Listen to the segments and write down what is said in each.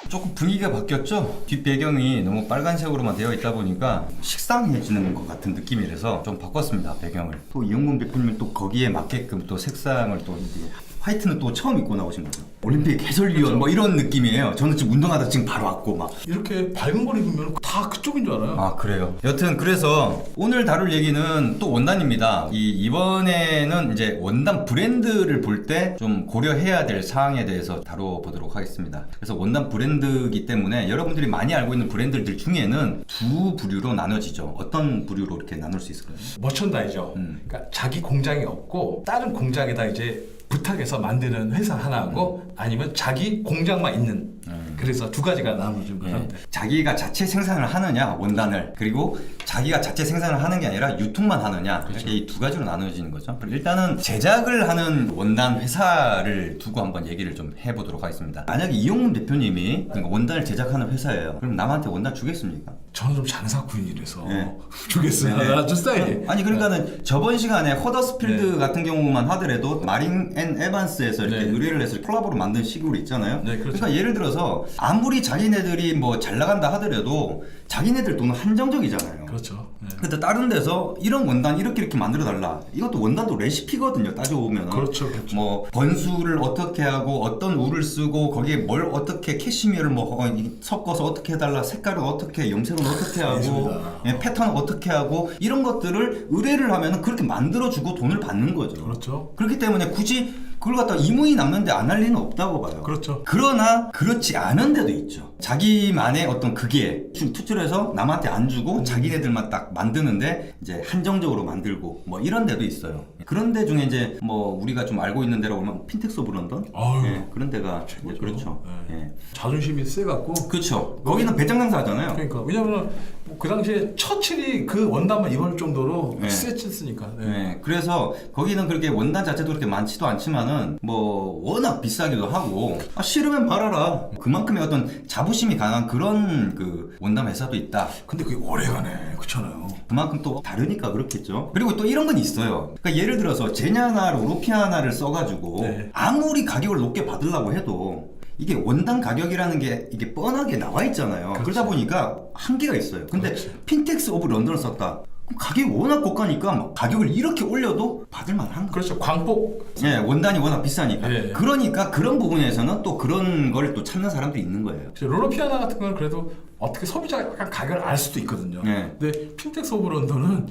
조금 분위기가 바뀌었죠? 뒷 배경이 너무 빨간색으로만 되어 있다 보니까 식상해지는 것 같은 느낌이라서 좀 바꿨습니다, 배경을. 또 이용곤 대표님은 또 거기에 맞게끔 또 색상을 또 이제 화이트는 또 처음 입고 나오신 거죠. 올림픽 해설위원 그렇죠. 뭐 이런 느낌이에요. 저는 지금 운동하다 지금 바로 왔고 막. 이렇게 밝은 걸 입으면 다 그쪽인 줄 알아요. 아, 그래요. 여튼 그래서 오늘 다룰 얘기는 또 원단입니다. 이번에는 이제 원단 브랜드를 볼 때 좀 고려해야 될 사항에 대해서 다뤄보도록 하겠습니다. 그래서 원단 브랜드이기 때문에 여러분들이 많이 알고 있는 브랜드들 중에는 두 부류로 나눠지죠. 어떤 부류로 이렇게 나눌 수 있을까요? 머천다이저. 그러니까 자기 공장이 없고 다른 공장에다 이제 부탁해서 만드는 회사 하나하고 아니면 자기 공장만 있는. 그래서 두 가지가 나눠진 거예요. 네. 자기가 자체 생산을 하느냐, 원단을, 그리고 자기가 자체 생산을 하는 게 아니라 유통만 하느냐, 그렇죠. 이 두 가지로 나눠지는 거죠. 일단은 제작을 하는 원단 회사를 두고 한번 얘기를 좀 해보도록 하겠습니다. 만약에 이용문 대표님이 그러니까 원단을 제작하는 회사예요. 그럼 남한테 원단 주겠습니까? 저는 좀 장사꾼이라서 네. 주겠어요. 네. 저 스타일이. 아니 그러니까는 저번 시간에 허더스필드 같은 경우만 하더라도 마린 앤 에반스에서 이렇게 네. 의뢰를 해서 콜라보로 만든 식으로 있잖아요. 네, 그렇죠. 그러니까 예를 들어서 아무리 자기네들이 뭐 잘 나간다 하더라도 자기네들 돈은 한정적이잖아요. 그렇죠. 네. 근데 다른 데서 이런 원단 이렇게 만들어 달라. 이것도 원단도 레시피거든요. 따져보면. 그렇죠, 그렇죠. 뭐 번수를 어떻게 하고 어떤 울을 쓰고 거기에 뭘 어떻게 캐시미어를 뭐 섞어서 어떻게 해달라. 색깔은 어떻게, 염색은 어떻게 하고, 예술이다. 예, 패턴은 어떻게 하고 이런 것들을 의뢰를 하면은 그렇게 만들어주고 돈을 받는 거죠. 그렇죠. 그렇기 때문에 굳이 그걸 갖다 이문이 남는데 안 할 리는 없다고 봐요. 그렇죠. 그러나 그렇지 않은 데도 있죠. 자기만의 어떤 그게 투출해서 남한테 안 주고 자기네들만 딱 만드는데 이제 한정적으로 만들고 뭐 이런 데도 있어요. 그런 데 중에 이제 뭐 우리가 좀 알고 있는 데라고 하면 핀텍스 오브 런던? 아유, 예, 그런 데가 이제 그렇죠. 네. 예. 자존심이 세갖고. 그렇죠. 거기는 배짱 장사하잖아요. 그러니까 왜냐면 그 당시에 처칠이 그 원단만 입을 정도로 네. 세쳤으니까. 네. 네, 그래서 거기는 그렇게 원단 자체도 그렇게 많지도 않지만은 뭐 워낙 비싸기도 하고 싫으면 말아라. 그만큼의 어떤 자부심이 강한 그런 그 원단 회사도 있다. 근데 그게 오래가네. 그렇잖아요. 그만큼 또 다르니까 그렇겠죠. 그리고 또 이런 건 있어요. 그러니까 예를 들어서 제냐나 로피아나를 써가지고 네. 아무리 가격을 높게 받으려고 해도 이게 원단 가격이라는 게 이게 뻔하게 나와 있잖아요. 그렇죠. 그러다 보니까 한계가 있어요. 근데 그렇죠. 핀텍스 오브 런던을 썼다. 그럼 가격이 워낙 고가니까 막 가격을 이렇게 올려도 받을 만한 거죠. 그렇죠. 광폭. 예, 원단이 워낙 비싸니까. 예. 그러니까 그런 부분에서는 또 그런 걸 또 찾는 사람도 있는 거예요. 롤러피아나 같은 건 그래도 어떻게 소비자가 약간 가격을 알 수도 있거든요. 네. 근데 핀텍스 오브 런던은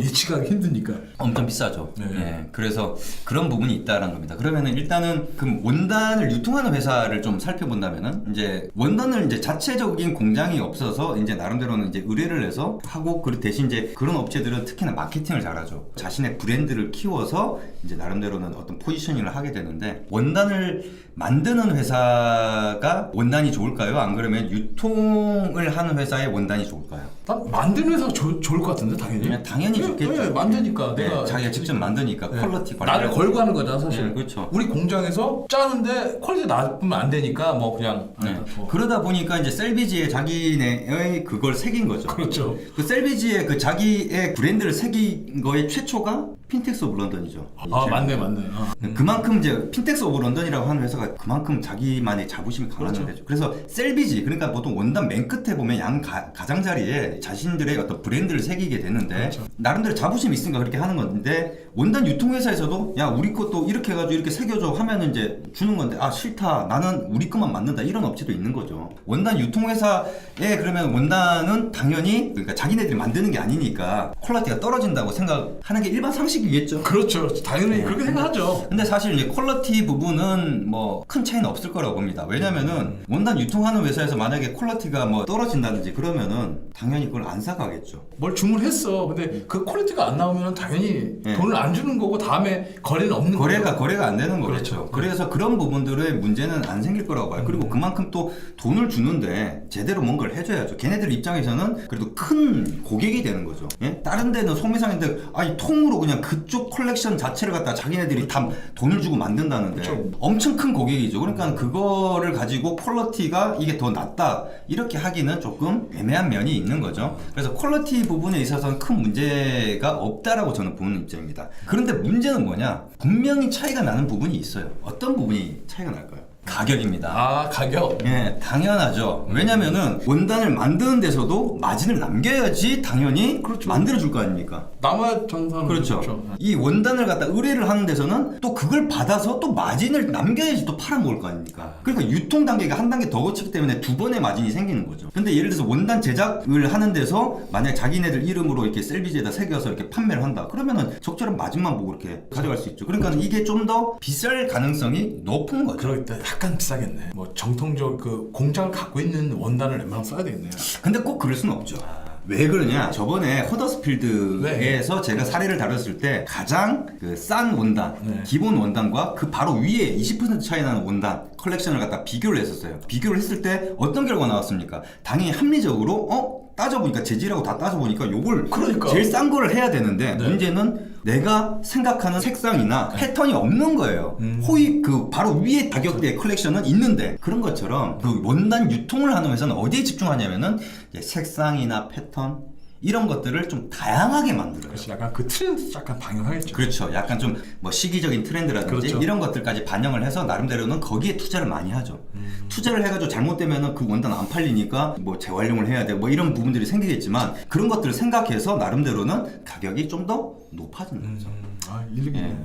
예측하기 힘드니까. 엄청 비싸죠. 네. 예, 그래서 그런 부분이 있다라는 겁니다. 그러면은 일단은 그 원단을 유통하는 회사를 좀 살펴본다면은 이제 원단을 이제 자체적인 공장이 없어서 이제 나름대로는 이제 의뢰를 해서 하고 그 대신 이제 그런 업체들은 특히나 마케팅을 잘하죠. 자신의 브랜드를 키워서 이제 나름대로는 어떤 포지셔닝을 하게 되는데 원단을 만드는 회사가 원단이 좋을까요? 안 그러면 유통을 하는 회사의 원단이 좋을까요? 난 만드는 회사가 좋을 것 같은데 당연히. 당연히 좋겠죠. 네, 만드니까 네, 내가 자기가 직접 만드니까 네. 퀄리티 관리. 나를 걸고 하는 거잖아 사실. 네, 그렇죠. 우리 공장에서 짜는데 퀄리티 나쁘면 안 되니까 뭐 그냥. 네. 그러다 보니까 이제 셀비지에 자기네의 그걸 새긴 거죠. 그렇죠. 그 셀비지에 그 자기의 브랜드를 새긴 거의 최초가 핀텍스 오브 런던이죠. 아 맞네. 아. 그만큼 이제 핀텍스 오브 런던이라고 하는 회사가 그만큼 자기만의 자부심이 강한 그렇죠. 회사죠. 그래서 셀비지, 그러니까 보통 원단 맨 끝에 보면 가장자리에 자신들의 어떤 브랜드를 새기게 되는데 그렇죠. 나름대로 자부심이 있으니까 그렇게 하는 건데 원단 유통회사에서도 야 우리 것도 이렇게 해가지고 이렇게 새겨줘 하면은 이제 주는 건데 아 싫다 나는 우리 것만 만든다 이런 업체도 있는 거죠. 원단 유통회사에 그러면 원단은 당연히 그러니까 자기네들이 만드는 게 아니니까 퀄리티가 떨어진다고 생각하는 게 일반 상식이겠죠. 그렇죠. 당연히 그렇게 생각하죠. 근데 사실 이제 퀄리티 부분은 뭐 큰 차이는 없을 거라고 봅니다. 왜냐면은 원단 유통하는 회사에서 만약에 퀄리티가 뭐 떨어진다든지 그러면은 당연히 그걸 안 사가겠죠. 뭘 주문했어. 근데 그 퀄리티가 안 나오면 당연히 네. 돈을 안 주는 거고 다음에 거래는 없는 거죠. 거래가 안 되는 거죠. 그렇죠. 그래서 그런 부분들의 문제는 안 생길 거라고 봐요. 그리고 그만큼 또 돈을 주는데 제대로 뭔가를 해줘야죠. 걔네들 입장에서는 그래도 큰 고객이 되는 거죠. 예? 다른 데는 소매상인데 아니 통으로 그냥 그쪽 컬렉션 자체를 갖다 자기네들이 다 돈을 주고 만든다는데 그렇죠. 엄청 큰 고객이죠. 그러니까 그거를 가지고 퀄리티가 이게 더 낫다 이렇게 하기는 조금 애매한 면이 있는 거죠. 그래서 퀄리티 부분에 있어서는 큰 문제가 없다라고 저는 보는 입장입니다. 그런데 문제는 뭐냐? 분명히 차이가 나는 부분이 있어요. 어떤 부분이 차이가 날까요? 가격입니다. 아, 가격. 예, 당연하죠. 왜냐면은 원단을 만드는 데서도 마진을 남겨야지 당연히 그렇죠. 만들어줄 거 아닙니까? 남아 장사는 그렇죠. 이 원단을 갖다 의뢰를 하는 데서는 또 그걸 받아서 또 마진을 남겨야지 또 팔아먹을 거 아닙니까? 그러니까 유통 단계가 한 단계 더 거치기 때문에 두 번의 마진이 생기는 거죠. 근데 예를 들어서 원단 제작을 하는 데서 만약 자기네들 이름으로 이렇게 셀비지에다 새겨서 이렇게 판매를 한다. 그러면은 적절한 마진만 보고 이렇게 가져갈 수 있죠. 그러니까 이게 좀 더 비쌀 가능성이 높은 거죠. 그럴 때 약간 비싸겠네. 뭐 정통적 그 공장을 갖고 있는 원단을 웬만하면 써야 되겠네요. 근데 꼭 그럴 수는 없죠. 왜 그러냐? 저번에 허더스필드에서 네. 제가 사례를 다뤘을 때 가장 그 싼 원단, 네. 기본 원단과 그 바로 위에 20% 차이 나는 원단 컬렉션을 갖다 비교를 했었어요. 비교를 했을 때 어떤 결과가 나왔습니까? 당연히 합리적으로 따져보니까 재질하고 다 따져보니까 요걸 그러니까. 제일 싼 거를 해야 되는데 네. 문제는 내가 생각하는 색상이나 패턴이 없는 거예요. 호입 그 바로 위에 가격대의 컬렉션은 있는데 그런 것처럼 그 원단 유통을 하는 회사는 어디에 집중하냐면은 이제 색상이나 패턴 이런 것들을 좀 다양하게 만들어요. 그렇지. 약간 그 트렌드 약간 반영하겠죠. 그렇죠. 약간 좀 뭐 시기적인 트렌드라든지 그렇죠. 이런 것들까지 반영을 해서 나름대로는 거기에 투자를 많이 하죠. 투자를 해가지고 잘못되면은 그 원단 안 팔리니까 뭐 재활용을 해야 되고 뭐 이런 부분들이 생기겠지만 그런 것들을 생각해서 나름대로는 가격이 좀 더 높아지는 거죠. 아, 일리네. 예.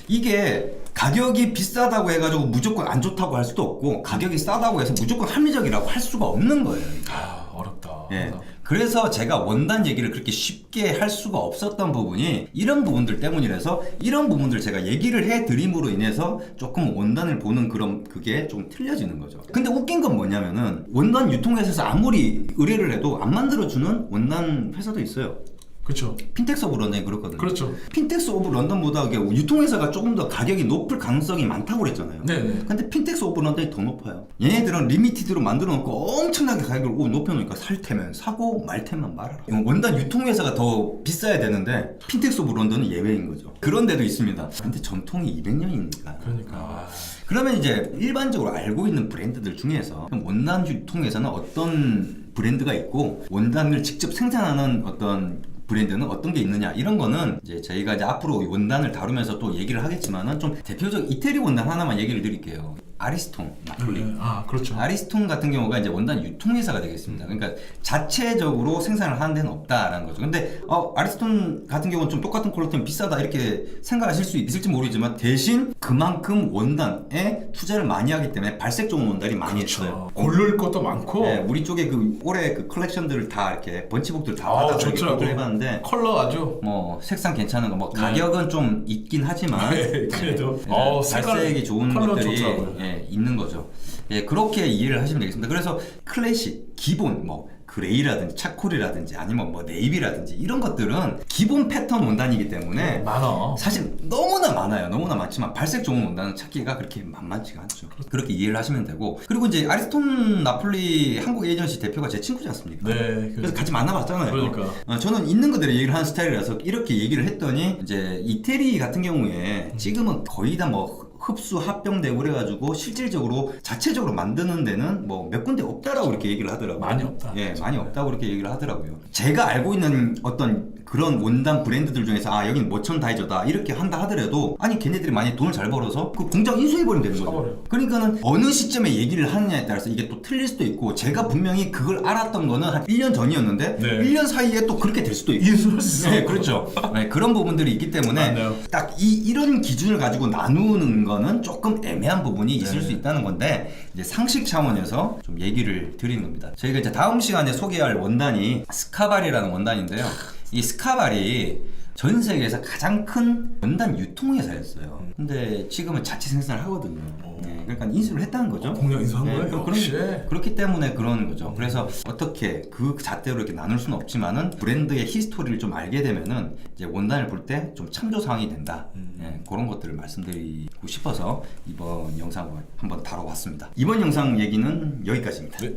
이게 가격이 비싸다고 해가지고 무조건 안 좋다고 할 수도 없고 가격이 싸다고 해서 무조건 합리적이라고 할 수가 없는 거예요. 아, 어렵다. 예. 그래서 제가 원단 얘기를 그렇게 쉽게 할 수가 없었던 부분이 이런 부분들 때문이라서 이런 부분들 제가 얘기를 해드림으로 인해서 조금 원단을 보는 그런 그게 좀 틀려지는 거죠. 근데 웃긴 건 뭐냐면은 원단 유통회사에서 아무리 의뢰를 해도 안 만들어주는 원단 회사도 있어요. 그렇죠. 핀텍스 오브 런던이 그렇거든요. 그렇죠. 핀텍스 오브 런던보다 유통회사가 조금 더 가격이 높을 가능성이 많다고 그랬잖아요. 네네. 근데 핀텍스 오브 런던이 더 높아요. 얘네들은 리미티드로 만들어 놓고 엄청나게 가격을 높여놓으니까 살 테면 사고 말 테면 말아라. 원단 유통회사가 더 비싸야 되는데 핀텍스 오브 런던은 예외인 거죠. 그런 데도 있습니다. 근데 전통이 200년이니까. 그러니까. 그러면 이제 일반적으로 알고 있는 브랜드들 중에서 원단 유통회사는 어떤 브랜드가 있고 원단을 직접 생산하는 어떤 브랜드는 어떤 게 있느냐 이런 거는 이제 저희가 이제 앞으로 원단을 다루면서 또 얘기를 하겠지만은 좀 대표적 이태리 원단 하나만 얘기를 드릴게요. 아리스톤 나폴리. 아, 그렇죠. 아리스톤 같은 경우가 이제 원단 유통회사가 되겠습니다. 그러니까 자체적으로 생산을 하는 데는 없다라는 거죠. 근데 아리스톤 같은 경우는 좀 똑같은 퀄리티면 비싸다 이렇게 생각하실 수 있을지 모르지만 대신 그만큼 원단에 투자를 많이 하기 때문에 발색 좋은 원단이 많이 그렇죠. 있어요. 고를 것도 많고. 네, 우리 쪽에 그 올해 그 컬렉션들을 다 이렇게 번치북들 다 아, 받아서 이렇게 좋더라고. 해봤는데 컬러 아주. 뭐 색상 괜찮은 거 뭐 네. 가격은 좀 있긴 하지만 네, 그래도. 색깔, 발색이 좋은 컬러 것들이 좋더라고요. 있는 거죠. 예, 그렇게 이해를 하시면 되겠습니다. 그래서 클래식, 기본, 뭐 그레이라든지 차콜이라든지 아니면 뭐 네이비라든지 이런 것들은 기본 패턴 원단이기 때문에 많아. 사실 너무나 많아요. 너무나 많지만 발색 좋은 원단은 찾기가 그렇게 만만치가 않죠. 그렇게 이해를 하시면 되고 그리고 이제 아리스톤 나폴리 한국 에이전시 대표가 제 친구지 않습니까? 네. 그래서 같이 만나봤잖아요. 그러니까. 저는 있는 그대로 얘기를 하는 스타일이라서 이렇게 얘기를 했더니 이제 이태리 같은 경우에 지금은 거의 다 뭐 흡수 합병되고 그래가지고 실질적으로 자체적으로 만드는 데는 뭐 몇 군데 없다라고 이렇게 얘기를 하더라고요. 많이 없다. 예, 많이 없다고 그렇게 얘기를 하더라고요. 제가 알고 있는 어떤 그런 원단 브랜드들 중에서 여긴 모천 다이저다 이렇게 한다 하더라도 아니 걔네들이 많이 돈을 잘 벌어서 그 공장 인수해버리면 되는 거죠. 사버려요. 그러니까는 어느 시점에 얘기를 하느냐에 따라서 이게 또 틀릴 수도 있고 제가 분명히 그걸 알았던 거는 한 1년 전이었는데 네. 1년 사이에 또 그렇게 될 수도 있고 인수할 수 있어. 네, 그렇죠. 네, 그런 부분들이 있기 때문에 맞네요. 딱 이런 기준을 가지고 나누는 거는 조금 애매한 부분이 있을 네. 수 있다는 건데 이제 상식 차원에서 좀 얘기를 드리는 겁니다. 저희가 이제 다음 시간에 소개할 원단이 스카발이라는 원단인데요. 이 스카발이 전 세계에서 가장 큰 원단 유통회사였어요. 근데 지금은 자체 생산을 하거든요. 네, 그러니까 인수를 했다는 거죠. 공장 인수한 거예요? 역시. 그렇기 때문에 그러는 거죠. 그래서 어떻게 그 잣대로 이렇게 나눌 수는 없지만은 브랜드의 히스토리를 좀 알게 되면은 이제 원단을 볼 때 좀 참조 사항이 된다. 예, 그런 것들을 말씀드리고 싶어서 이번 영상을 한번 다뤄봤습니다. 이번 영상 얘기는 여기까지입니다. 네.